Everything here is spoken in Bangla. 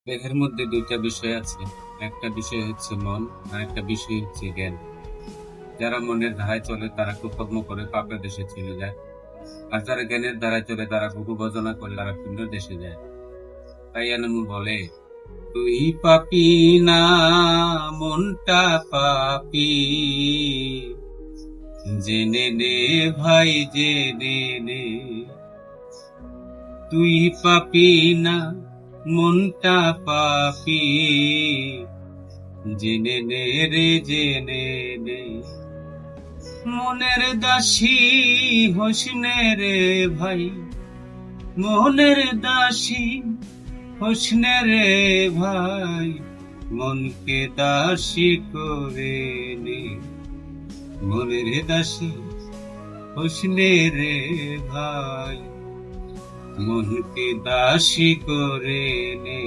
দেহের মধ্যে দুইটা বিষয় আছে। একটা বিষয় হচ্ছে মন, আর একটা বিষয় হচ্ছে জ্ঞান। যারা মনের ধারায় চলে তারা কুকর্ম করে পাপের দেশে চলে যায়, আর যারা জ্ঞানের ধারায় চলে তারা কুকুবচনা করে তারা পুণ্য দেশে যায়। তাই আনন্দ বলে, তুই পাপি না মনটা পাপি, জেনে নে ভাই জেনে নে। তুই পাপি না মনটা পাপি, জেনে নে রে জেনে নে। মনের দাসী হোসনে রে ভাই, মনের দাসী হোসনে রে ভাই, মনকে দাসী করে নে। মনের দাসী হোসনে রে ভাই, মনকে দাসী করে নে।